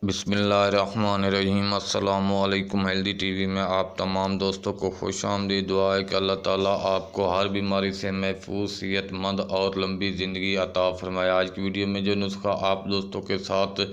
बिस्मिल्लाहिर्रहमानिर्रहीम। अस्सलामुअलैकुम। Healthy TV में आप तमाम दोस्तों को खुशामदीद। दुआ है कि अल्लाह ताला आपको हर बीमारी से महफूज, सेहतमंद और लंबी ज़िंदगी अता फरमाए। आज की वीडियो में जो नुस्खा आप दोस्तों के साथ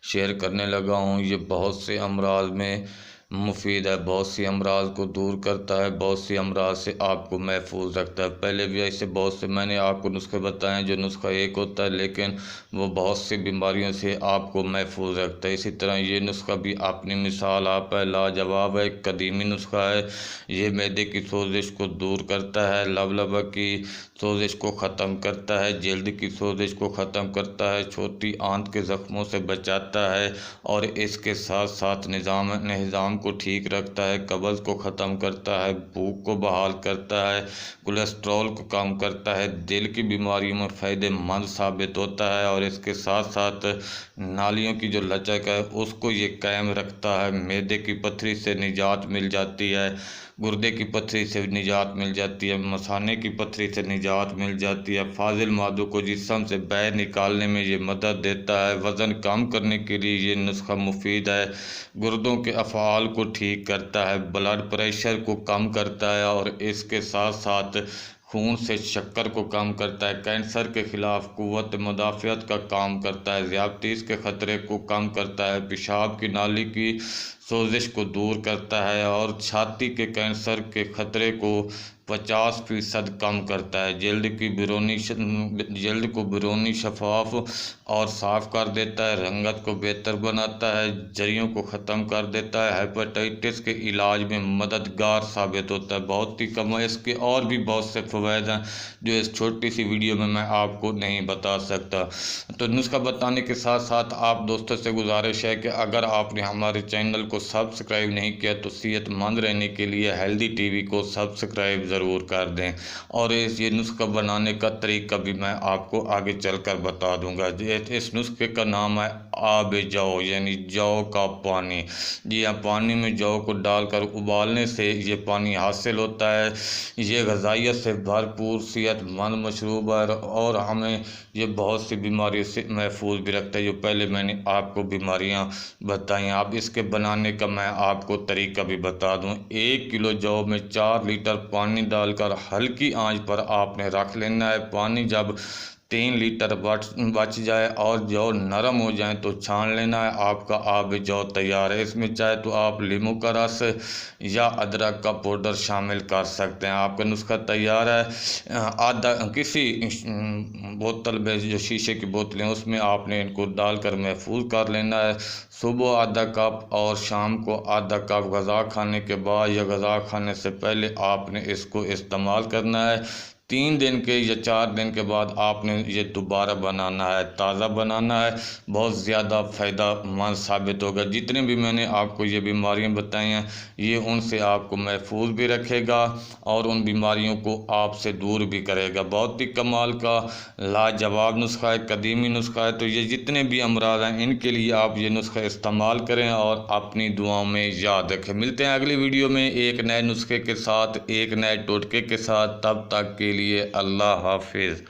शेयर करने लगा हूँ, ये बहुत से अमराज में मुफीद है, बहुत सी अमराज को दूर करता है, बहुत सी अमराज से आपको महफूज रखता है। पहले भी ऐसे बहुत से मैंने आपको नुस्खे बताए हैं, जो नुस्खा एक होता है लेकिन वो बहुत सी बीमारियों से आपको महफूज रखता है। इसी तरह ये नुस्खा भी अपनी मिसाल आप है, लाजवाब है, कदीमी नुस्खा है। ये मैदे की सोजिश को दूर करता है, लबलब की सोजिश को ख़त्म करता है, जल्द की सोजिश को ख़त्म करता है, छोटी आंत के ज़ख्मों से बचाता है और इसके साथ साथ निज़ाम को ठीक रखता है, कब्ज़ को ख़त्म करता है, भूख को बहाल करता है, कोलेस्ट्रॉल को कम करता है, दिल की बीमारियों में फ़ायदेमंद साबित होता है और इसके साथ साथ नालियों की जो लचक है उसको ये कायम रखता है। मैदे की पथरी से निजात मिल जाती है, गुर्दे की पथरी से निजात मिल जाती है, मसाने की पथरी से निजात मिल जाती है, फाजिल मादों को जिस्म से बाहर निकालने में ये मदद देता है, वज़न कम करने के लिए ये नुस्खा मुफीद है, गुर्दों के अफ़आल को ठीक करता है, ब्लड प्रेशर को कम करता है और इसके साथ साथ खून से शक्कर को कम करता है, कैंसर के ख़िलाफ़ क़ुव्वत मुदाफ़ियत का काम करता है, ज़ियादतीस के ख़तरे को कम करता है, पेशाब की नाली की सोजिश को दूर करता है और छाती के कैंसर के ख़तरे को 50% कम करता है, जल्द को बैरूनी शफाफ और साफ़ कर देता है, रंगत को बेहतर बनाता है, झुर्रियों को ख़त्म कर देता है, हेपेटाइटिस के इलाज में मददगार साबित होता है। बहुत ही कम है, इसके और भी बहुत से फ़वाइद हैं जो इस छोटी सी वीडियो में मैं आपको नहीं बता सकता। तो नुस्खा बताने के साथ साथ आप दोस्तों से गुजारिश है कि अगर आपने हमारे चैनल को सब्सक्राइब नहीं किया तो सेहतमंद रहने के लिए हेल्दी टीवी को सब्सक्राइब ज़रूर कर दें और ये नुस्खा बनाने का तरीका भी मैं आपको आगे चलकर बता दूंगा। इस नुस्खे का नाम है आब जौ, यानी जौ का पानी। जी हाँ, पानी में जौ को डालकर उबालने से ये पानी हासिल होता है। ये ग़िज़ाइयत से भरपूर सेहतमंद मशरूब है और हमें ये बहुत सी बीमारियों से महफूज भी रखता है। जो पहले मैंने आपको बीमारियां बताई, आप इसके बनाने का मैं आपको तरीका भी बता दूं। 1 किलो जौ में 4 लीटर पानी डालकर हल्की आंच पर आपने रख लेना है। पानी जब 3 लीटर बच जाए और जौ नरम हो जाए तो छान लेना है। आपका आब जौ तैयार है। इसमें चाहे तो आप नींबू का रस या अदरक का पाउडर शामिल कर सकते हैं। आपका नुस्खा तैयार है। आधा किसी बोतल में, जो शीशे की बोतलें, उसमें आपने इनको डालकर महफूज कर लेना है। सुबह आधा कप और शाम को आधा कप गज़ा खाने के बाद या गज़ा खाने से पहले आपने इसको इस्तेमाल करना है। 3 दिन के या 4 दिन के बाद आपने ये दोबारा बनाना है, ताज़ा बनाना है। बहुत ज़्यादा फ़ायदेमंद साबित होगा। जितने भी मैंने आपको ये बीमारियां बताई हैं, ये उनसे आपको महफूज भी रखेगा और उन बीमारियों को आपसे दूर भी करेगा। बहुत ही कमाल का लाजवाब नुस्खा है, कदीमी नुस्खा है। तो ये जितने भी अमराज हैं, इनके लिए आप ये नुस्खा इस्तेमाल करें और अपनी दुआओं में याद रखें। मिलते हैं अगली वीडियो में एक नए नुस्खे के साथ, एक नए टोटके के साथ। तब तक के लिए अल्लाह हाफिज़।